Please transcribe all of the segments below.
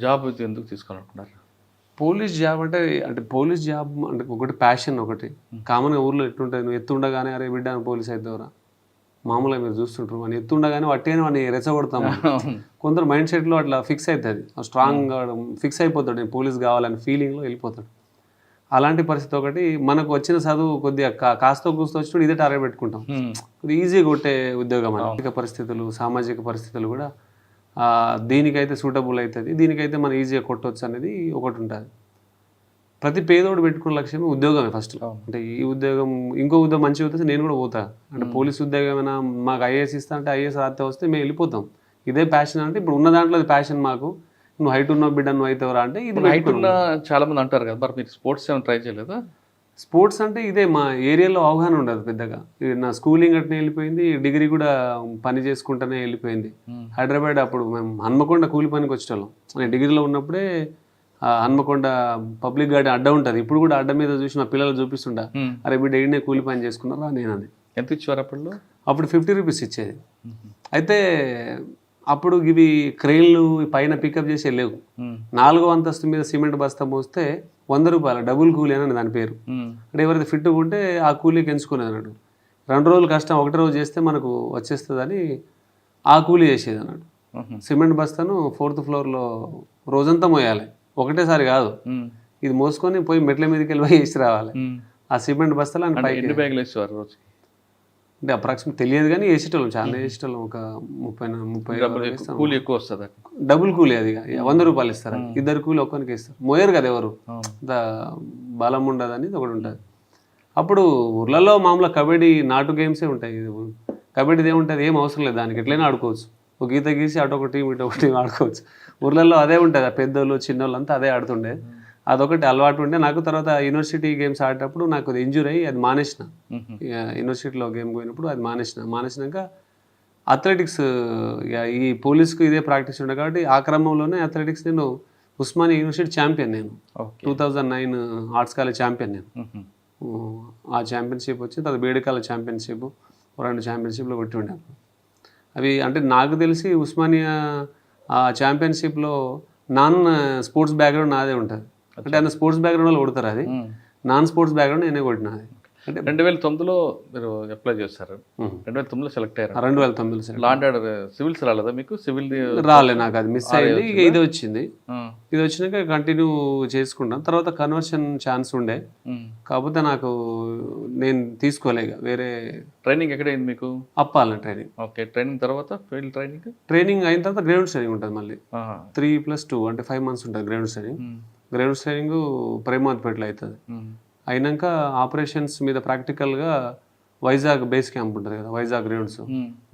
Job ఎందుకు తీసుకోవాలనుకున్నారు? Police job అంటే అంటే పోలీస్ జాబ్ అంటే ఒకటి ప్యాషన్ ఒకటి కామన్గా ఊర్లో ఎట్లుంటుంది, నువ్వు ఎత్తుండగానే అరే బిడ్డ పోలీస్ అవుతావురా, మామూలుగా మీరు చూస్తుంటారు అని ఎత్తుండగానే వట్టేనే వాడిని రెచ్చగొడతాం. కొందరు మైండ్ సెట్లో అట్లా ఫిక్స్ అవుతుంది, స్ట్రాంగ్గా ఫిక్స్ అయిపోతాడు, నేను పోలీస్ కావాలని ఫీలింగ్లో వెళ్ళిపోతాడు. అలాంటి పరిస్థితి ఒకటి. మనకు వచ్చిన చదువు కొద్దిగా కాస్త కూస్తో వచ్చినప్పుడు ఇదే టార్గెట్ పెట్టుకుంటాం, కొద్దిగా ఈజీగా కొట్టే ఉద్యోగం. ఆర్థిక పరిస్థితులు, సామాజిక పరిస్థితులు కూడా దీనికైతే సూటబుల్ అవుతుంది, దీనికైతే మనం ఈజీగా కొట్టవచ్చు అనేది ఒకటి ఉంటుంది. ప్రతి పేదోడు పెట్టుకున్న లక్ష్యమే ఉద్యోగమే ఫస్ట్. అంటే ఈ ఉద్యోగం ఇంకో ఉద్యోగం మంచిగా వస్తే నేను కూడా పోతా, అంటే పోలీస్ ఉద్యోగం ఏమైనా మాకు ఐఏఎస్ ఇస్తా అంటే ఐఏఎస్ రాస్తే వస్తే మేము వెళ్ళిపోతాం. ఇదే ప్యాషన్ అంటే ఇప్పుడు ఉన్న దాంట్లో అది ప్యాషన్ మాకు. నువ్వు హైట్ ఉన్నావు బిడ్డ నువ్వు అవుతావురా అంటే ఇది హైట్ ఉన్న చాలా మంది అంటారు కదా, మరి మీరు స్పోర్ట్స్ ఏమైనా ట్రై చేయలేదా? స్పోర్ట్స్ అంటే ఇదే మా ఏరియాలో అవగాహన ఉండదు పెద్దగా. నా స్కూలింగ్ అట్నే వెళ్ళిపోయింది, డిగ్రీ కూడా పని చేసుకుంటూనే వెళ్ళిపోయింది. హైదరాబాద్ అప్పుడు మేము హన్మకొండ కూలి పనికి వచ్చేటోళ్ళం. నేను డిగ్రీలో ఉన్నప్పుడే హన్మకొండ పబ్లిక్ గార్డెన్ అడ్డ ఉంటుంది, ఇప్పుడు కూడా అడ్డ మీద చూసి మా పిల్లలు చూపిస్తుంటా, అరే బిడ్డ ఈడనే కూలి పని చేసుకున్నారా నేను అని. ఎంత ఇచ్చేవారు అప్పుడు? అప్పుడు 50 రూపీస్ ఇచ్చేది. అయితే అప్పుడు ఇవి క్రెయిన్లు పైన పికప్ చేసి వెళ్ళేవు. 4వ అంతస్తు మీద సిమెంట్ బస్తా మోస్తే 100 రూపాయలు డబుల్ కూలీ అని దాని పేరు. అంటే ఎవరైతే ఫిట్ ఉంటే ఆ కూలీకి ఎంచుకునేది అన్నట్టు. 2 రోజులు కష్టం, ఒకటి రోజు చేస్తే మనకు వచ్చేస్తుందని ఆ కూలీ చేసేది అన్నట్టు. సిమెంట్ బస్తాను 4th ఫ్లోర్లో రోజంతా మోయాలి, ఒకటేసారి కాదు. ఇది మోసుకొని పోయి మెట్ల మీదకి వెళ్ళి వేసి రావాలి ఆ సిమెంట్ బస్తాలు. అని పైకి ఎన్ని బ్యాగులు వేసేవారు రోజుకి? అంటే అప్రాక్సిమేట్ తెలియదు కానీ వేసేటోళ్ళం, చాలా వేసేటోళ్ళం. ఒక 30 కూలీ ఎక్కువ వస్తుంది. డబుల్ కూలీ అది 100 రూపాయలు ఇస్తారు, 2 కూలీ ఒక్కరికి ఇస్తారు. మోయరు కదా ఎవరు, బలం ఉండదు అనేది ఒకటి ఉంటుంది. అప్పుడు ఊర్లలో మామూలుగా కబడ్డీ నాటు గేమ్సే ఉంటాయి. కబడ్డీది ఏముంటుంది, ఏం అవసరం లేదు, దానికి ఎట్లయినా ఆడుకోవచ్చు. ఒక గీత గీసి అటు ఒక టీం ఇటు ఒక టీం ఆడుకోవచ్చు. ఊర్లలో అదే ఉంటుంది, పెద్దోళ్ళు చిన్నోళ్ళు అంతా అదే ఆడుతుండే. అదొకటి అలవాటు ఉండే నాకు. తర్వాత యూనివర్సిటీ గేమ్స్ ఆడేటప్పుడు నాకు అది ఇంజూరీ అయ్యి అది మానేసిన. యూనివర్సిటీలో గేమ్ పోయినప్పుడు అది మానేసినాక అథ్లెటిక్స్, ఈ పోలీస్కి ఇదే ప్రాక్టీస్ ఉండే కాబట్టి ఆ క్రమంలోనే అథ్లెటిక్స్ నేను ఉస్మానియా యూనివర్సిటీ ఛాంపియన్, నేను 2009 ఆర్ట్స్ కాలేజ్ ఛాంపియన్ నేను. ఆ ఛాంపియన్షిప్ వచ్చి తర్వాత వేడుకాల ఛాంపియన్షిప్ 2 ఛాంపియన్షిప్లో కొట్టి ఉండే. అవి అంటే నాకు తెలిసి ఉస్మానియా ఆ ఛాంపియన్షిప్లో నాన్ స్పోర్ట్స్ బ్యాక్గ్రౌండ్ నాదే ఉంటుంది. అంటే ఆయన స్పోర్ట్స్ బ్యాక్గ్రౌండ్ వాళ్ళు కొడతారు, అది నాన్ స్పోర్ట్స్ బ్యాక్గ్రౌండ్ నేనే కొట్టిన. అది అంటే 2009లో మీరు అప్లై చేశారు, 2009లో సెలెక్ట్ అయ్యారు. 2009 లాండ్ ఆర్డర్ సివిల్స్ రాలేదా మీకు? సివిల్ రాలే నాకు, అది మిస్ అయింది. ఇక ఇది వచ్చింది, ఇది వచ్చినాక కంటిన్యూ చేసుకుంటాం. తర్వాత కన్వర్షన్ ఛాన్స్ ఉండే, కాకపోతే నాకు నేను తీసుకోలేక వేరే. ట్రైనింగ్ ఎక్కడైంది మీకు? అప్పాలని ట్రైనింగ్. ఓకే, ట్రైనింగ్ తర్వాత ఫీల్డ్ ట్రైనింగ్ అయిన తర్వాత గ్రౌండ్ ట్రైనింగ్ ఉంటుంది మళ్ళీ 3+2 అంటే 5 months ఉంటుంది గ్రౌండ్ ట్రైనింగ్. గ్రౌండ్ ట్రైనింగ్ ప్రేమాద్పేటలో అవుతుంది. అయినాక ఆపరేషన్స్ మీద ప్రాక్టికల్గా వైజాగ్ బేస్ క్యాంప్ ఉంటుంది కదా, వైజాగ్ గ్రౌండ్స్,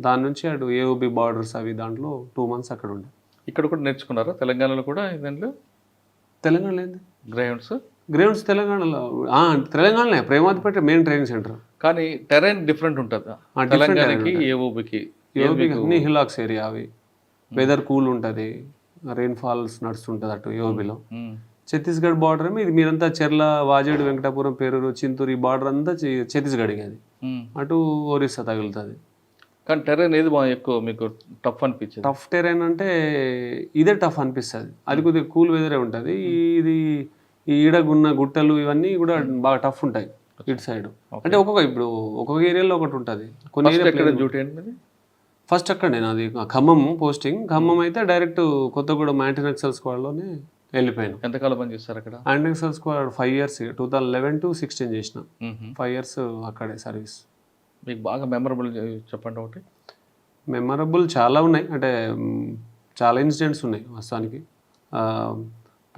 దాని నుంచి అటు ఏఓబి బార్డర్స్ అవి దాంట్లో 2 months అక్కడ ఉండే. ఇక్కడ కూడా నేర్చుకున్నారా తెలంగాణలో కూడా? దాంట్లో తెలంగాణలో ఏంది గ్రౌండ్స్ తెలంగాణలో ప్రేమాద్పేట మెయిన్ ట్రైనింగ్ సెంటర్. కానీ టెరైన్ డిఫరెంట్ ఉంటుంది తెలంగాణకి ఏఓబికి. అన్ని హిలాక్స్ ఏరియా, అవి వెదర్ కూల్ ఉంటుంది, రెయిన్ఫాల్స్ నడుస్తుంటుంది అటు ఏఓబిలో. ఛత్తీస్గఢ్ బార్డర్ ఏమో ఇది మీరంతా చెర్ల, వాజేడు, వెంకటాపురం, పేరూరు, చింతూరు ఈ బార్డర్ అంతా ఛత్తీస్గఢ్కి, అది అటు ఒరిస్సా తగులుతుంది. కానీ టెరైన్ ఏది బాగా ఎక్కువ మీకు టఫ్ అనిపించింది? టఫ్ టెరైన్ అంటే ఇదే టఫ్ అనిపిస్తుంది, అది కొద్దిగా కూల్ వెదరే ఉంటుంది. ఇది ఈ ఈడగున్న గుట్టలు ఇవన్నీ కూడా బాగా టఫ్ ఉంటాయి ఇటు సైడ్. అంటే ఇప్పుడు ఒక్కొక్క ఏరియాలో ఒకటి ఉంటుంది. కొన్ని డ్యూటీ ఏంటి ఫస్ట్ అక్కడ నేను అది ఖమ్మం పోస్టింగ్. ఖమ్మం అయితే డైరెక్ట్ కొత్తగూడెం యాంటీ నక్సల్ స్క్వాడ్లోనే వెళ్ళిపోయాను. ఎంతకాలం పని చేస్తారు అక్కడ? Anti Naxal squad 5 years, 2011 to 2016 చేసిన. 5 years అక్కడే సర్వీస్. మీకు బాగా మెమరబుల్ చెప్పండి ఒకటి. మెమరబుల్ చాలా ఉన్నాయి, అంటే చాలా ఇన్సిడెంట్స్ ఉన్నాయి వాస్తవానికి.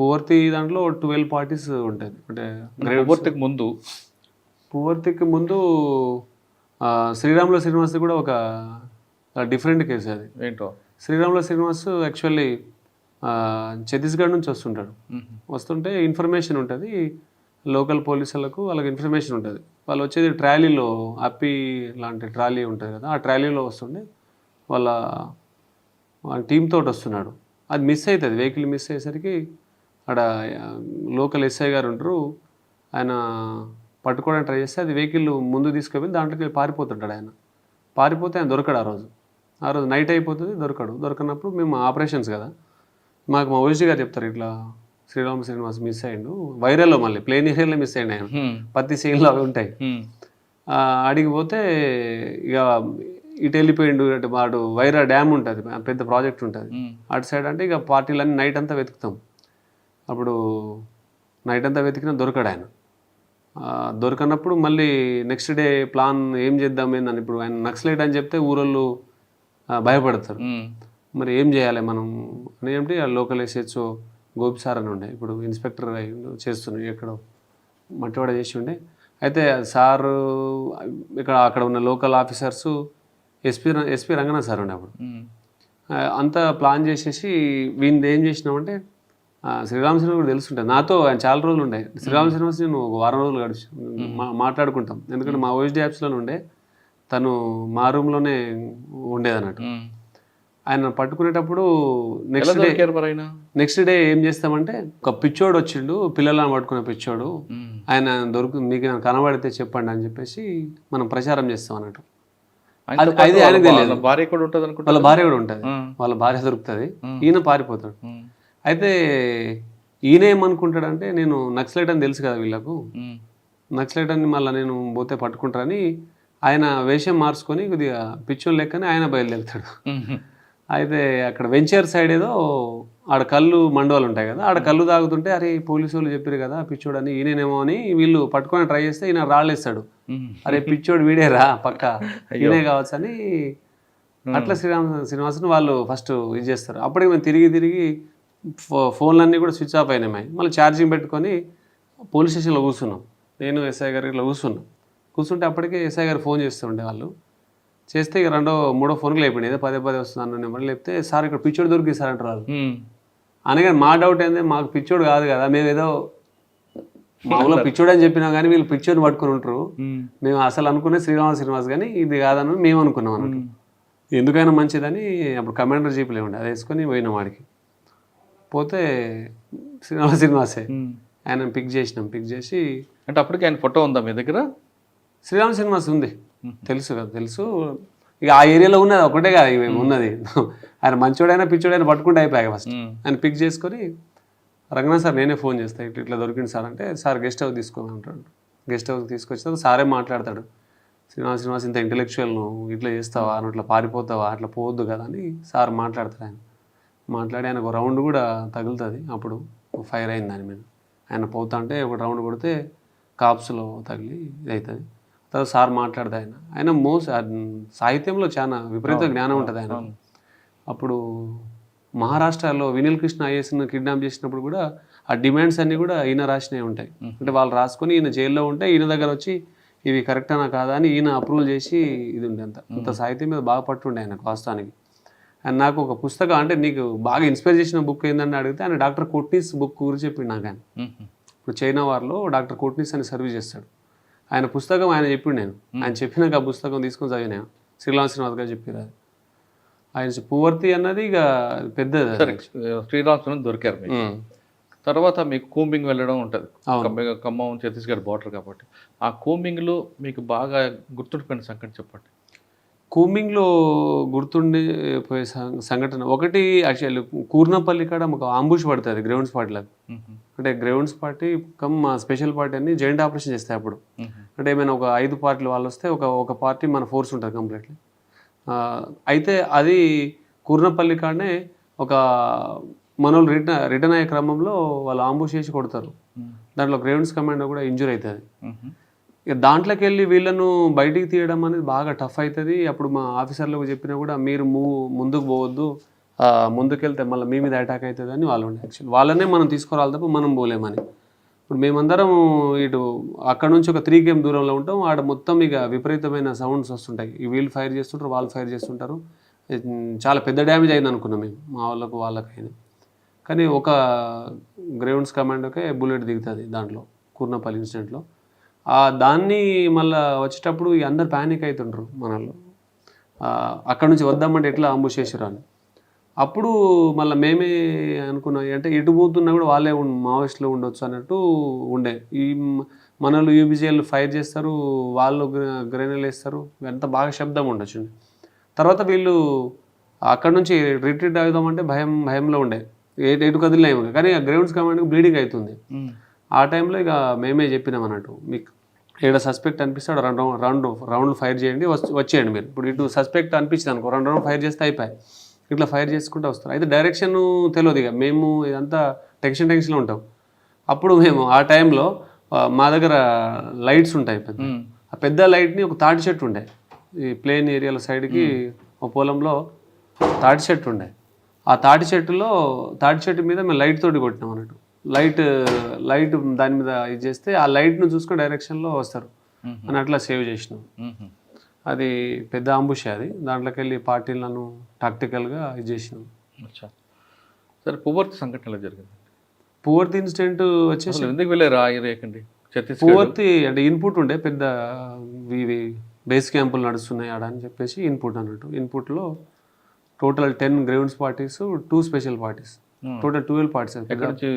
పువర్తి దాంట్లో 12 parties ఉంటుంది. అంటే పువర్తికి ముందు శ్రీరాములు శ్రీనివాస్ కూడా ఒక డిఫరెంట్ కేసు. అది ఏంటో, శ్రీరాములు శ్రీనివాస్ యాక్చువల్లీ ఛత్తీస్గఢ్ నుంచి వస్తుంటాడు. వస్తుంటే ఇన్ఫర్మేషన్ ఉంటుంది లోకల్ పోలీసులకు, వాళ్ళకి ఇన్ఫర్మేషన్ ఉంటుంది. వాళ్ళు వచ్చేది ట్రాలీలో, అప్పి లాంటి ట్రాలీ ఉంటుంది కదా, ఆ ట్రాలీలో వస్తుండే వాళ్ళ టీమ్ తోటి వస్తున్నాడు. అది మిస్ అవుతుంది, వెహికల్ మిస్ అయ్యేసరికి అక్కడ లోకల్ ఎస్ఐ గారు ఉంటారు, ఆయన పట్టుకోవడానికి ట్రై చేస్తే అది వెహికల్ ముందు తీసుకెళ్ళి దాంట్లోకి పారిపోతుంటాడు. ఆయన పారిపోతే ఆయన దొరకడు. ఆ రోజు నైట్ అయిపోతుంది, దొరకడు. దొరకనప్పుడు మేము ఆపరేషన్స్ కదా, మాకు మా ఓజీ గారు చెప్తారు ఇట్లా శ్రీనివాస్ మిస్ అయ్యిండు వైరల్లో, మళ్ళీ ప్లేన్ ఏరియాలో మిస్ అయ్యిండు ఆయన, ప్రతి సీన్లో అవి ఉంటాయి. అడిగిపోతే ఇక ఇటు వెళ్ళిపోయిండు అంటే వాడు వైరా డ్యామ్ ఉంటుంది, పెద్ద ప్రాజెక్ట్ ఉంటుంది అటు సైడ్. అంటే ఇక పార్టీలన్నీ నైట్ అంతా వెతుకుతాం. అప్పుడు నైట్ అంతా వెతికినా దొరకడు ఆయన. దొరకనప్పుడు మళ్ళీ నెక్స్ట్ డే ప్లాన్ ఏం చేద్దాం ఏందని, ఇప్పుడు ఆయన నక్సలైట్ అని చెప్తే ఊరోళ్ళు భయపడతారు. మరి ఏం చేయాలి మనం అని ఏమిటి ఆ లోకల్ ఎస్హెచ్ఓ గోపి సార్ అని ఉండే, ఇప్పుడు ఇన్స్పెక్టర్ చేస్తున్నాడు ఎక్కడో మట్టివాడ చేసి ఉండే. అయితే సారు అక్కడ ఉన్న local officers SP Ranganath sir ఉండే అప్పుడు. అంతా ప్లాన్ చేసేసి వీళ్ళు ఏం చేసినామంటే శ్రీరామ్ శ్రీనివాస్ కూడా తెలుసుంటాయి నాతో, ఆయన చాలా రోజులు ఉండే. శ్రీరామ్ శ్రీనివాస్ నేను ఒక వారం రోజులు గడిచి మాట్లాడుకుంటాం, ఎందుకంటే మా ఓఎస్డీ యాప్స్లోనే ఉండే, తను మా రూమ్లోనే ఉండేది అన్నట్టు. ఆయన పట్టుకునేటప్పుడు నెక్స్ట్ డే ఏం చేస్తామంటే ఒక పిచ్చోడు వచ్చిండు, పిల్లలను పట్టుకునే పిచ్చోడు, ఆయన మీకు కనబడితే చెప్పండి అని చెప్పేసి మనం ప్రచారం చేస్తాం అన్నట్టు. అది ఆయనకు తెలియదు. వాళ్ళ భార్య కూడా ఉంటుంది, వాళ్ళ భార్య దొరుకుతుంది, ఈయన పారిపోతాడు. అయితే ఈయన ఏమనుకుంటాడంటే నేను నక్సలైట్ అని తెలుసు కదా వీళ్ళకు, నక్సలైట్ అని మళ్ళీ నేను పోతే పట్టుకుంటారని ఆయన వేషం మార్చుకొని కొద్దిగా పిచ్చోళ్ళు లెక్కనే ఆయన బయలుదేరుతాడు. అయితే అక్కడ వెంచర్ సైడ్ ఏదో ఆడ కళ్ళు మండవాళ్ళు ఉంటాయి కదా, ఆడ కళ్ళు తాగుతుంటే అరే పోలీసు వాళ్ళు చెప్పారు కదా పిచ్చోడు అని, ఈయనేమో అని వీళ్ళు పట్టుకొని ట్రై చేస్తే ఈయన రాళ్ళేస్తాడు. అరే పిచ్చోడు వీడేరా పక్క ఈయనే కావచ్చు అని. అట్లా శ్రీనివాసన్ వాళ్ళు ఫస్ట్ ఇది చేస్తారు. అప్పటికి మేము తిరిగి ఫోన్లన్నీ కూడా స్విచ్ ఆఫ్ అయినాయి. మళ్ళీ ఛార్జింగ్ పెట్టుకొని పోలీస్ స్టేషన్లో కూర్చున్నాం, నేను ఎస్ఐ గారు ఇట్లా కూర్చుంటే అప్పటికే ఎస్ఐ గారు ఫోన్ చేస్తుండే వాళ్ళు. చేస్తే ఇక మూడో ఫోన్కి లేపిండి, ఏదో పదే వస్తుంది అన్న నెంబర్ లేపితే సార్ ఇక్కడ పిచ్చోడు దొరికి సార్ అంటారు వాళ్ళు. అనగానే మా డౌట్ ఏంది, మాకు పిచ్చోడు కాదు కదా, మేము ఏదో మామూలుగా పిచ్చోడు అని చెప్పినా కానీ వీళ్ళు పిచ్చోడిని పట్టుకుని ఉంటారు, మేము అసలు అనుకునే శ్రీనివాస్ కానీ ఇది కాదని మేము అనుకున్నాం అన్నట్టు. ఎందుకైనా మంచిదని అప్పుడు కమాండర్ జీపులే ఉండే, అది వేసుకొని పోయినాం వాడికి. పోతే శ్రీనివాసే ఆయన పిక్ చేసి. అంటే అప్పటికి ఆయన ఫోటో ఉందా మీ దగ్గర? శ్రీనివాస్ ఉంది, తెలుసు. ఇక ఆ ఏరియాలో ఉన్నది ఒకటే కదా మేము ఉన్నది. ఆయన మంచోడైనా పిచ్చోడైనా పట్టుకుంటే అయిపోయాక ఫస్ట్ ఆయన పిక్ చేసుకొని రంగనాథ్ సార్ నేనే ఫోన్ చేస్తాను ఇట్లా దొరికింది సార్ అంటే, సార్ గెస్ట్ హౌస్ తీసుకోమంటాడు. గెస్ట్ హౌస్ తీసుకొచ్చిన సారే మాట్లాడతాడు, శ్రీనివాస్ ఇంత ఇంటెలెక్చువల్ నువ్వు ఇట్లా చేస్తావా, నువ్వు ఇట్లా పారిపోతావా, అట్లా పోవద్దు కదా అని సార్ మాట్లాడతాడు. ఆయన మాట్లాడి ఆయనకు రౌండ్ కూడా తగులుతుంది. అప్పుడు ఫైర్ అయింది దాని మీద. ఆయన పోతా అంటే ఒక రౌండ్ కొడితే కాప్స్లో తగిలి ఇది అవుతుంది. తర్వాత సార్ మాట్లాడతా ఆయన సాహిత్యంలో చాలా విపరీత జ్ఞానం ఉంటుంది ఆయన. అప్పుడు మహారాష్ట్రలో వినీల్ కృష్ణ ఐఏఎస్ను కిడ్నాప్ చేసినప్పుడు కూడా ఆ డిమాండ్స్ అన్నీ కూడా ఈయన రాసినవి ఉంటాయి. అంటే వాళ్ళు రాసుకొని ఈయన జైల్లో ఉంటే ఈయన దగ్గర వచ్చి ఇవి కరెక్టనా కాదా అని ఈయన అప్రూవల్ చేసి ఇది ఉండే. అంత సాహిత్యం మీద బాగా పట్టుండే ఆయనకు వాస్తవానికి. అండ్ నాకు ఒక పుస్తకం అంటే నీకు బాగా ఇన్స్పైర్ చేసిన బుక్ ఏంటని అడిగితే ఆయన డాక్టర్ కోట్నీస్ బుక్ గురించి చెప్పిండు నాకు. ఆయన ఇప్పుడు చైనా వార్లో డాక్టర్ కోట్నీస్ అని సర్వీస్ చేస్తాడు. ఆయన పుస్తకం ఆయన చెప్పిండు, ఆయన చెప్పినాక ఆ పుస్తకం తీసుకొని చదివినా. శ్రీనివాస్ గారు చెప్పారు అది. ఆయన పువర్తి అన్నది ఇక పెద్దది. శ్రీనివాస్ దొరికారు మీకు. తర్వాత మీకు కూంబింగ్ వెళ్ళడం ఉంటుంది, ఖమ్మం ఛత్తీస్గఢ్ బార్డర్ కాబట్టి. ఆ కూంబింగ్లో మీకు బాగా గుర్తుండిపోయిన సంఘటన చెప్పండి. కూంబింగ్లో గుర్తుండిపోయే సంఘటన ఒకటి యాక్చువల్లీ కూర్నపల్లి కాడ ఒక ఆంబుష్ పడుతుంది గ్రౌండ్స్ పార్టీలకు. అంటే గ్రౌండ్స్ పార్టీ స్పెషల్ పార్టీ అని జాయింట్ ఆపరేషన్ చేస్తాయి అప్పుడు. అంటే ఏమైనా ఒక 5 పార్టీలు వాళ్ళు వస్తే ఒక పార్టీ మన ఫోర్స్ ఉంటుంది కంప్లీట్లీ. అయితే అది కూర్నపల్లి కాడనే ఒక మనోళ్ళు రిటర్న్ అయ్యే క్రమంలో వాళ్ళు ఆంబుష్ చేసి కొడతారు. దాంట్లో గ్రౌండ్స్ కమాండర్ కూడా ఇంజూర్ అవుతుంది. ఇక దాంట్లోకి వెళ్ళి వీళ్ళను బయటికి తీయడం అనేది బాగా టఫ్ అవుతుంది. అప్పుడు మా ఆఫీసర్లకు చెప్పినా కూడా మీరు ముందుకు పోవద్దు, ముందుకెళ్తే మళ్ళీ మీ మీద అటాక్ అవుతుంది అని వాళ్ళు ఉండే. యాక్చువల్లీ వాళ్ళనే మనం తీసుకురాలి తప్ప మనం పోలేమని. ఇప్పుడు మేమందరం ఇటు అక్కడ నుంచి ఒక 3 km దూరంలో ఉంటాం. ఆడ మొత్తం ఇక విపరీతమైన సౌండ్స్ వస్తుంటాయి. ఈ వీళ్ళు ఫైర్ చేస్తుంటారు, వాళ్ళు ఫైర్ చేస్తుంటారు. చాలా పెద్ద డ్యామేజ్ అయింది అనుకున్నాం మేము, మా వాళ్ళకైనా. కానీ ఒక గ్రౌండ్స్ కమాండోకే బుల్లెట్ దిగుతుంది దాంట్లో కూర్నపల్లి ఇన్సిడెంట్లో. దాన్ని మళ్ళీ వచ్చేటప్పుడు అందరు ప్యానిక్ అవుతుండ్రు మనల్లో. అక్కడ నుంచి వద్దామంటే ఎట్లా అంబుష్ చేసారు అని. అప్పుడు మళ్ళీ మేమే అనుకున్నాం అంటే ఎటు పోతున్నా కూడా వాళ్ళే మావోయిస్టులో ఉండొచ్చు అన్నట్టు ఉండే. ఈ మనలు యూబీజీఎల్ ఫైర్ చేస్తారు, వాళ్ళు గ్రెనేడ్ వేస్తారు, ఎంత బాగా శబ్దం ఉండొచ్చు. తర్వాత వీళ్ళు అక్కడ నుంచి రిట్రీట్ అవుదామంటే భయంలో ఉండే. ఎటు కదిలేము, కానీ ఆ గ్రౌండ్స్ కమాండ్కి బ్లీడింగ్ అవుతుంది. ఆ టైంలో ఇక మేమే చెప్పినాం అన్నట్టు, మీకు ఏడ సస్పెక్ట్ అనిపిస్తే రౌండ్ ఫైర్ చేయండి, వచ్చేయండి మీరు. ఇప్పుడు ఇటు సస్పెక్ట్ అనిపించింది అనుకో, 2 రౌండ్ ఫైర్ చేస్తే అయిపోయాయి. ఇట్లా ఫైర్ చేసుకుంటూ వస్తారు. అయితే డైరెక్షన్ తెలియదు, ఇక మేము ఇదంతా టెన్షన్లో ఉంటాం. అప్పుడు మేము ఆ టైంలో మా దగ్గర లైట్స్ ఉంటాయి పెద్ద, ఆ పెద్ద లైట్ని ఒక తాటి చెట్టు ఉండే, ఈ ప్లేన్ ఏరియాల సైడ్కి ఒక పొలంలో తాటి చెట్టు ఉండే. ఆ తాటి చెట్టు మీద మేము లైట్ తోటి కొట్టినాం అన్నట్టు. లైట్ దాని మీద ఇది చేస్తే ఆ లైట్ను చూసుకుని డైరెక్షన్లో వస్తారు అని అట్లా సేవ్ చేసినాం. అది పెద్ద అంబుష, అది దాంట్లోకి వెళ్ళి పార్టీలను టాక్టికల్గా ఇది చేసినాం. సరే, పువ్వర్తి సంఘటన ఎలా జరిగింది? పువ్వర్తి ఇన్సిడెంట్ వచ్చేసి ఎందుకు వెళ్ళారు ఆ ఏరియాకండి? పువ్వర్తి అంటే ఇన్పుట్ ఉండే, పెద్ద బేస్ క్యాంపులు నడుస్తున్నాయి ఆడ అని చెప్పేసి ఇన్పుట్ అన్నట్టు. ఇన్పుట్లో total 10 grounds parties, 2 special parties, total 12 parties. ఎక్కడి నుంచి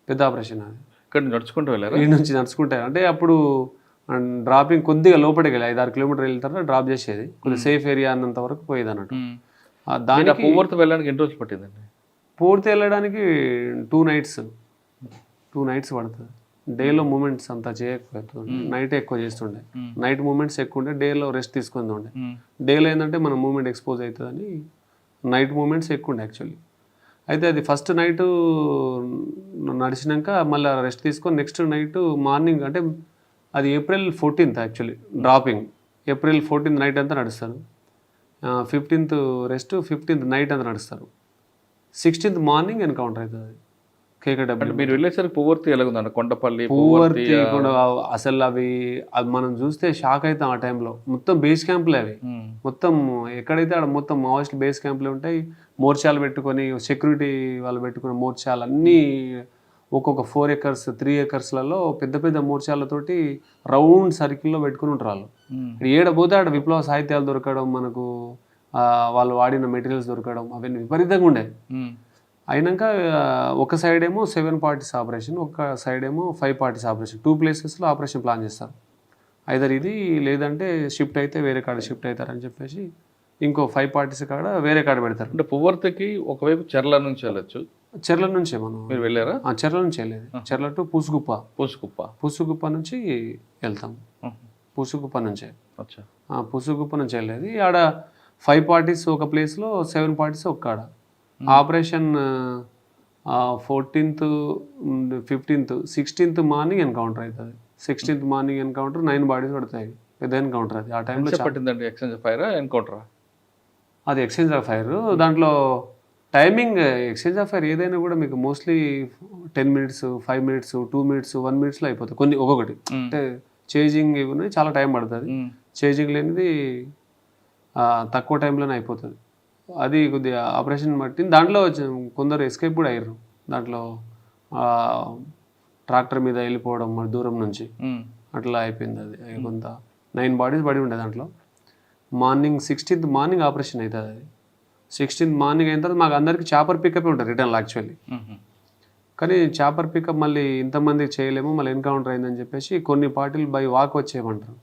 పెద్ద ఆపరేషన్ అది. ఇక్కడ నడుచుకుంటూ వెళ్ళారు? ఈ నుంచి నడుచుకుంటారు అంటే అప్పుడు డ్రాపింగ్ కొద్దిగా లోపలికి వెళ్ళి 5-6 కిలోమీటర్లు వెళ్ళిన తర్వాత డ్రాప్ చేసేది, కొద్దిగా సేఫ్ ఏరియా అన్నంత వరకు పోయేది అన్నట్టు. దానికి పువ్వర్తి వెళ్ళడానికి ఎన్ని రోజులు పట్టిందండి? పూర్తి వెళ్ళడానికి 2 నైట్స్ పడుతుంది. డేలో మూమెంట్స్ అంతా చేయకపోతుంది, నైట్ ఎక్కువ చేస్తుండే. నైట్ మూమెంట్స్ ఎక్కువ ఉండే, డేలో రెస్ట్ తీసుకుంది ఉండే. డేలో ఏంటంటే మన మూమెంట్ ఎక్స్పోజ్ అవుతుందని నైట్ మూమెంట్స్ ఎక్కువ ఉండే యాక్చువల్లీ. అయితే అది ఫస్ట్ నైట్ నడిచినాక మళ్ళీ రెస్ట్ తీసుకొని నెక్స్ట్ నైట్ మార్నింగ్, అంటే అది April 14th actually dropping. April 14th night అంతా నడుస్తారు, 15th రెస్ట్, 15th నైట్ అంతా నడుస్తారు, 16th మార్నింగ్ ఎన్కౌంటర్ అవుతుంది కేకడబ్ల్యూ. మీరు వెళ్ళేసరికి పువ్వర్తి ఎలాగుందండి? కొండపల్లి పువ్వర్తి కూడా అసలు అవి మనం చూస్తే షాక్ అవుతాం ఆ టైంలో. మొత్తం బేస్ క్యాంపులే అవి, మొత్తం ఎక్కడైతే ఆడ మొత్తం మావోయిస్ట్ బేస్ క్యాంపులు ఉంటాయి. మోర్చాలు పెట్టుకొని, సెక్యూరిటీ వాళ్ళు పెట్టుకున్న మోర్చాలు అన్నీ ఒక్కొక్క 4 acres 3 acresలలో పెద్ద పెద్ద మోర్చాలతోటి రౌండ్ సర్కిల్లో పెట్టుకుని ఉంటారు వాళ్ళు. ఏడపోతే ఆడ విప్లవ సాహిత్యాలు దొరకడం, మనకు వాళ్ళు వాడిన మెటీరియల్స్ దొరకడం, అవన్నీ విపరీతంగా ఉండే. అయినాక ఒక సైడ్ ఏమో 7 parties ఆపరేషన్, ఒక సైడ్ ఏమో 5 parties ఆపరేషన్. 2 ప్లేసెస్లో ఆపరేషన్ ప్లాన్ చేస్తారు. ఐదర్ ఇది లేదంటే షిఫ్ట్ అయితే వేరే కాడ షిఫ్ట్ అవుతారని చెప్పేసి ఇంకో 5 parties కాడ వేరే కాడ పెడతారు. అంటే పువ్వర్తికి ఒకవైపు చెర్ల నుంచి వెళ్ళొచ్చు. చెర్ల నుంచే మనం. మీరు వెళ్ళారా? చెర్ల నుంచి వెళ్ళేది. చెర్ల టు పూసుగుప్ప నుంచి వెళ్తాం. పూసుగుప్ప నుంచే పూసుగుప్ప నుంచి వెళ్ళేది. ఆడ 5 parties ఒక ప్లేస్లో, 7 parties ఒక కాడ. Operation 14th 15th 16th morning encounter అవుతుంది. 16th మార్నింగ్ ఎన్కౌంటర్, 9 bodies పడతాయి. పెద్ద ఎన్కౌంటర్ అది. ఆ టైంలో పట్టిందండి. ఎక్స్చేంజ్ ఫైర్ ఎన్కౌంటరా? అది ఎక్స్చేంజ్ ఆఫ్ ఫైర్. దాంట్లో టైమింగ్ ఎక్స్చేంజ్ ఆఫ్ ఫైర్ ఏదైనా కూడా మీకు mostly 10 minutes, 5 minutes, 2 minutes, 1 minute అయిపోతుంది కొన్ని ఒక్కొక్కటి. అంటే చేజింగ్ ఇవి చాలా టైం పడుతుంది. చేజింగ్ లేనిది తక్కువ టైంలోనే అయిపోతుంది. అది కొద్దిగా ఆపరేషన్ బట్టి. దాంట్లో కొందరు ఎస్కేప్ కూడా అయ్యారు. దాంట్లో ట్రాక్టర్ మీద వెళ్ళిపోవడం మరి దూరం నుంచి అట్లా అయిపోయింది. అది కొంత 9 bodies పడి ఉండే దాంట్లో. మార్నింగ్ 16th మార్నింగ్ ఆపరేషన్ అవుతుంది. అది 16th మార్నింగ్ అయిన తర్వాత మాకు అందరికీ చాపర్ పికప్ ఉంటుంది రిటర్న్లో యాక్చువల్లీ. కానీ చాపర్ పికప్ మళ్ళీ ఇంతమందికి చేయలేము, మళ్ళీ ఎన్కౌంటర్ అయిందని చెప్పేసి కొన్ని పార్టీలు బై వాక్ వచ్చేయమంటారు.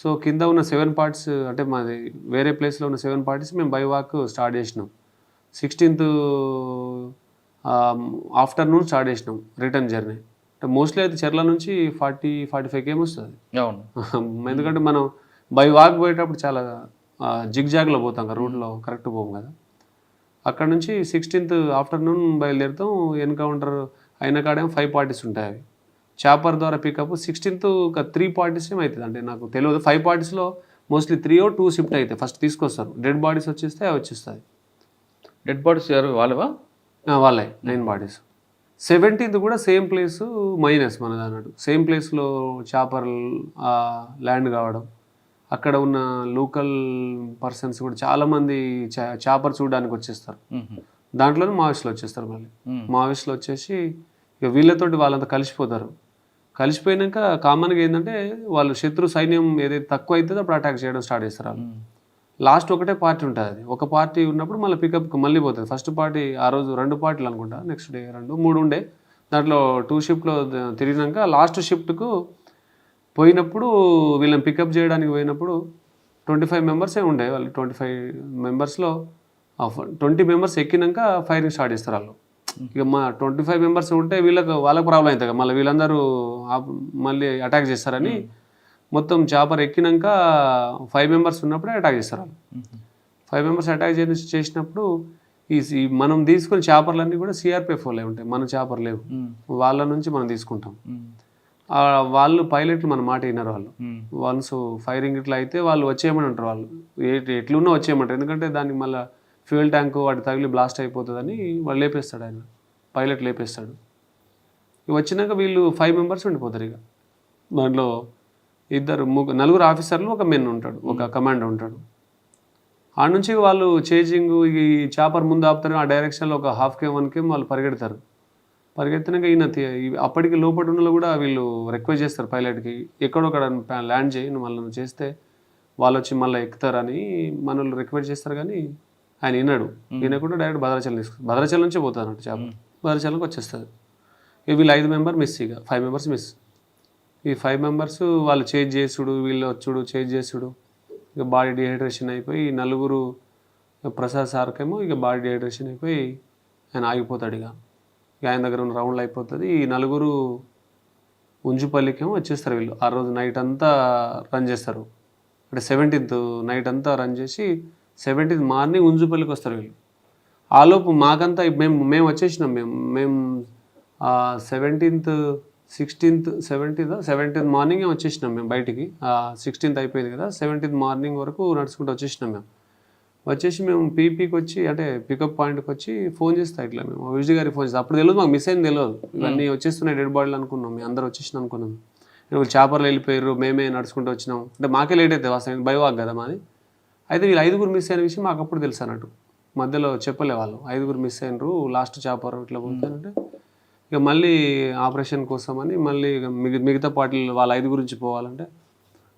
సో కింద ఉన్న 7 parties, అంటే మాది వేరే ప్లేస్లో ఉన్న 7 parties మేము బై వాక్ స్టార్ట్ చేసినాం. 16th ఆఫ్టర్నూన్ స్టార్ట్ చేసినాం రిటర్న్ జర్నీ. అంటే మోస్ట్లీ అయితే చెర్ల నుంచి 40-45 km వస్తుంది. ఎందుకంటే మనం బై వాక్ పోయేటప్పుడు చాలా జిగ్జాగ్లో పోతాం కదా, రూట్లో కరెక్ట్ పోం కదా. అక్కడ నుంచి 16th ఆఫ్టర్నూన్ బయలుదేరుతాం. ఎన్కౌంటర్ అయిన కాడేమో 5 parties ఉంటాయి. అవి చాపర్ ద్వారా పికప్ 16th ఒక 3 parties ఏమో అవుతుంది. అంటే నాకు తెలియదు. 5 parties మోస్ట్లీ 3 or 2 షిఫ్ట్ అయితే ఫస్ట్ తీసుకొస్తారు. డెడ్ బాడీస్ వచ్చేస్తే అవి వచ్చేస్తుంది. డెడ్ బాడీస్ ఎవరు? వాళ్ళవా? వాళ్ళే 9 bodies. 17th కూడా సేమ్ ప్లేస్ మైనస్ మనది అన్నట్టు. సేమ్ ప్లేస్లో చాపర్ ల్యాండ్ కావడం, అక్కడ ఉన్న లోకల్ పర్సన్స్ కూడా చాలామంది చాపర్ చూడడానికి వచ్చేస్తారు. దాంట్లోనే మావోయిస్టులు వచ్చేస్తారు. మళ్ళీ మావోయిస్టులు వచ్చేసి ఇక వీళ్ళతోటి వాళ్ళంతా కలిసిపోతారు. కలిసిపోయినాక కామన్గా ఏంటంటే వాళ్ళు శత్రు సైన్యం ఏదైతే తక్కువ అవుతుందో అప్పుడు అటాక్ చేయడం స్టార్ట్ చేస్తారు. వాళ్ళు లాస్ట్ ఒకటే పార్టీ ఉంటుంది. అది ఒక పార్టీ ఉన్నప్పుడు మళ్ళీ పికప్కి మళ్ళీ పోతుంది. ఫస్ట్ పార్టీ ఆ రోజు 2 parties అనుకుంటా, నెక్స్ట్ డే 2, 3 ఉండే. దాంట్లో 2 షిఫ్ట్లో తిరిగినాక లాస్ట్ షిఫ్ట్కు పోయినప్పుడు వీళ్ళని పికప్ చేయడానికి పోయినప్పుడు 25 members ఉండే. వాళ్ళు 25 membersలో 20 members ఎక్కినాక ఫైరింగ్ స్టార్ట్ చేస్తారు వాళ్ళు. ఇక మా 25 మెంబర్స్ ఉంటే వాళ్ళకి ప్రాబ్లం అవుతుంది కదా, మళ్ళీ వీళ్ళందరూ మళ్ళీ అటాక్ చేస్తారని మొత్తం చాపర్ ఎక్కినాక 5 మెంబర్స్ ఉన్నప్పుడే అటాక్ చేస్తారు వాళ్ళు. 5 మెంబర్స్ అటాక్ చేసినప్పుడు ఈ మనం తీసుకునే చాపర్లన్నీ కూడా సిఆర్పిఎఫ్ వాళ్ళే ఉంటాయి, మన చాపర్ లేవు. వాళ్ళ నుంచి మనం తీసుకుంటాం. వాళ్ళు పైలట్లు మన మాట విన్నారు. వాళ్ళు వన్స్ ఫైరింగ్ ఇట్లా అయితే వాళ్ళు వచ్చేయమని అంటారు. వాళ్ళు ఎట్లున్నా వచ్చేయమంటారు, ఎందుకంటే దానికి మళ్ళీ ఫ్యూయల్ ట్యాంకు వాటి తగిలి బ్లాస్ట్ అయిపోతుందని వాళ్ళు లేపేస్తాడు, ఆయన పైలట్ లేపేస్తాడు. వచ్చినాక వీళ్ళు 5 మెంబర్స్ ఉండిపోతారు. ఇక దాంట్లో నలుగురు ఆఫీసర్లు, ఒక మెన్ ఉంటాడు, ఒక కమాండర్ ఉంటాడు. ఆ నుంచి వాళ్ళు చేజింగ్ ఈ చాపర్ ముందు ఆపుతారు, ఆ డైరెక్షన్లో ఒక 1/2 km 1 km వాళ్ళు పరిగెడతారు. పరిగెత్తినాక ఈయన అప్పటికి లోపల ఉన్న కూడా వీళ్ళు రిక్వెస్ట్ చేస్తారు పైలట్కి, ఎక్కడొక్కడ ల్యాండ్ చేయి, నువ్వు మళ్ళీ నువ్వు చేస్తే వాళ్ళు వచ్చి మళ్ళీ ఎక్కుతారని మనల్ని రిక్వెస్ట్ చేస్తారు. కానీ ఆయన విన్నాడు. వినకుండా డైరెక్ట్ భద్రాచలం నుంచే పోతారు అన్నట్టు చేప, భద్రాచలంకి వచ్చేస్తుంది. ఇక వీళ్ళు 5 మెంబర్ మిస్, ఇక 5 మెంబర్స్ మిస్. ఈ 5 మెంబర్స్ వాళ్ళు చేంజ్ చేసుడు, వీళ్ళు వచ్చుడు చేంజ్ చేసుడు, ఇక బాడీ డిహైడ్రేషన్ అయిపోయి నలుగురు, ప్రసాద్ సార్కేమో ఇక బాడీ డిహైడ్రేషన్ అయిపోయి ఆయన ఆగిపోతాడు. ఇక ఆయన దగ్గర ఉన్న రౌండ్లు అయిపోతుంది. ఈ నలుగురు ఉంజుపల్లికేమో వచ్చేస్తారు. వీళ్ళు ఆ రోజు నైట్ అంతా రన్ చేస్తారు. అంటే 17th నైట్ అంతా రన్ చేసి 17th మార్నింగ్ ఉంజుపల్లికి వస్తారు వీళ్ళు. ఆలోపు మాకంతా మేము వచ్చేసినాం. మేము 17th 16th 17th మార్నింగే వచ్చేసినాం మేము బయటికి. 16th అయిపోయింది కదా, 17th మార్నింగ్ వరకు నడుచుకుంటూ వచ్చేసినాం మేము. వచ్చేసి మేము పీపీకి వచ్చి, అంటే పికప్ పాయింట్కి వచ్చి ఫోన్ చేస్తా ఇట్లా మేము విజయ్ గారికి ఫోన్ చేస్తాం. అప్పుడు తెలియదు మాకు, మిస్ అయింది తెలియదు. ఇవన్నీ వచ్చేస్తున్నాయి డెడ్ బాడీలు అనుకున్నాం, మేము అందరూ వచ్చేసిన అనుకున్నాం. చేపర్లు వెళ్ళిపోయారు, మేమే నడుచుకుంటూ వచ్చినాం. అంటే మాకే లేట్ అవుతుంది వాస్తవం, బైవాక్ కదా మాది. అయితే వీళ్ళు 5గురు మిస్ అయిన విషయం మాకు అప్పుడు తెలుసు అన్నట్టు, మధ్యలో చెప్పలే వాళ్ళు. 5గురు మిస్ అయినరు, లాస్ట్ చాపర్ ఇట్లా పోతారంటే ఇక మళ్ళీ ఆపరేషన్ కోసం అని మళ్ళీ మిగతా పార్టీలు వాళ్ళ 5 గురించి పోవాలంటే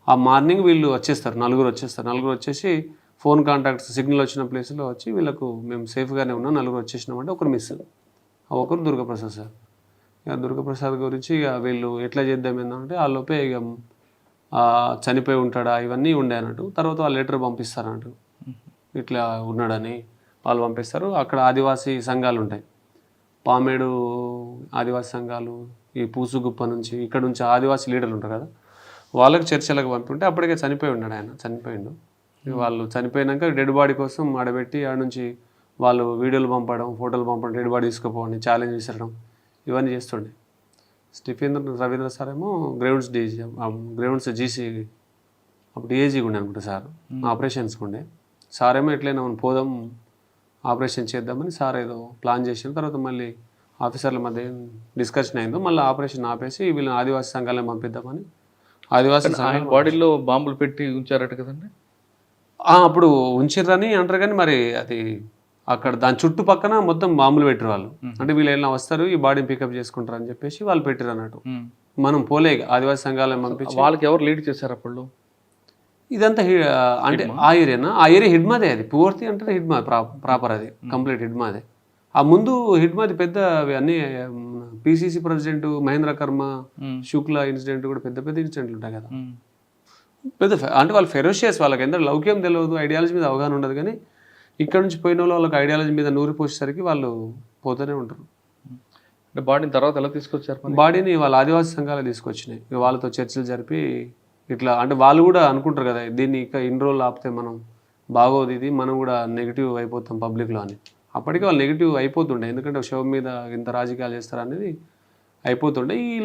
ఆ మార్నింగ్ వీళ్ళు వచ్చేస్తారు, నలుగురు వచ్చేసి ఫోన్ కాంటాక్ట్స్ సిగ్నల్ వచ్చిన ప్లేస్లో వచ్చి వీళ్ళకు మేము సేఫ్గానే ఉన్నాం, నలుగురు వచ్చేసినామంటే ఒకరు మిస్. ఆ ఒకరు దుర్గాప్రసాద్ సార్. ఇక దుర్గాప్రసాద్ గురించి ఇక వీళ్ళు ఎట్లా చేద్దాం ఏంటంటే ఆ లోపే ఇక చనిపోయి ఉంటాడా ఇవన్నీ ఉండే అన్నట్టు. తర్వాత వాళ్ళు లెటర్ పంపిస్తారు అన్నట్టు, ఇట్లా ఉన్నాడని వాళ్ళు పంపిస్తారు. అక్కడ ఆదివాసీ సంఘాలు ఉంటాయి, పామేడు ఆదివాసీ సంఘాలు, ఈ పూసుగుప్ప నుంచి ఇక్కడ నుంచి ఆదివాసీ లీడర్లు ఉంటారు కదా, వాళ్ళకి చర్చలకు పంపింటే అప్పటికే చనిపోయి ఉన్నాడు ఆయన, చనిపోయిండు. వాళ్ళు చనిపోయినాక డెడ్ బాడీ కోసం ఆడబెట్టి ఆడ నుంచి వాళ్ళు వీడియోలు పంపడం, ఫోటోలు పంపడం, డెడ్ బాడీ తీసుకుపోవడం, ఛాలెంజ్ విసరడం, ఇవన్నీ చేస్తుండే. రవీంద్ర సార్ ఏమో గ్రౌండ్స్ జీసీ అప్పుడు ఏజీగా ఉండే అనుకుంటా సార్, ఆపరేషన్స్కి ఉండే. సార్ ఏమో ఎట్లయినా మనం పోదాం ఆపరేషన్ చేద్దామని సార్ ఏదో ప్లాన్ చేసిన తర్వాత మళ్ళీ ఆఫీసర్ల మధ్య డిస్కషన్ అయిందో మళ్ళీ ఆపరేషన్ ఆపేసి వీళ్ళని ఆదివాసీ సంఘాలను పంపిద్దామని ఆదివాసీ బాడీలో బాంబులు పెట్టి ఉంచారట కదండి. అప్పుడు ఉంచిర్రని అంటారు, కానీ మరి అది అక్కడ దాని చుట్టుపక్కన మొత్తం బాంబులు పెట్టిరు వాళ్ళు. అంటే వీళ్ళు ఎలా వస్తారు, ఈ బాడీని పికప్ చేసుకుంటారు అని చెప్పేసి వాళ్ళు పెట్టిరు అన్నట్టు. మనం పోలే ఆదివాసీ సంఘాలను పంపించి. వాళ్ళకి ఎవరు లీడ్ చేశారు అప్పుడు? ఇదంతా అంటే ఆ ఏరియా హిడ్మాదే, అది పూర్తి అంటే హిడ్మా ప్రాపర్, అది కంప్లీట్ హిడ్మాదే. ఆ ముందు హిడ్మాది పెద్ద అన్ని పిసిసి ప్రెసిడెంట్ మహేంద్ర కర్మ, శుక్లా ఇన్సిడెంట్ కూడా పెద్ద పెద్ద ఇన్సిడెంట్లు ఉంటాయి కదా. పెద్ద అంటే వాళ్ళు ఫెరోషియస్, వాళ్ళకి ఎంత లౌక్యం తెలియదు, ఐడియాలజీ మీద అవగాహన ఉండదు. కానీ ఇక్కడ నుంచి పోయిన వాళ్ళకి ఐడియాలజీ మీద నూరి పోసేసరికి వాళ్ళు పోతూనే ఉంటారు. అంటే బాడీని తర్వాత ఎలా తీసుకొచ్చారు? బాడీని వాళ్ళ ఆదివాసీ సంఘాలు తీసుకొచ్చినాయి, వాళ్ళతో చర్చలు జరిపి ఇట్లా. అంటే వాళ్ళు కూడా అనుకుంటారు కదా దీన్ని ఇక ఇన్ని రోజులు ఆపితే మనం బాగోదు, ఇది మనం కూడా నెగిటివ్ అయిపోతాం పబ్లిక్లో అని. అప్పటికే వాళ్ళు నెగిటివ్ అయిపోతుండే, ఎందుకంటే షో మీద ఇంత రాజకీయాలు చేస్తారు అనేది అయిపోతుండే. ఈ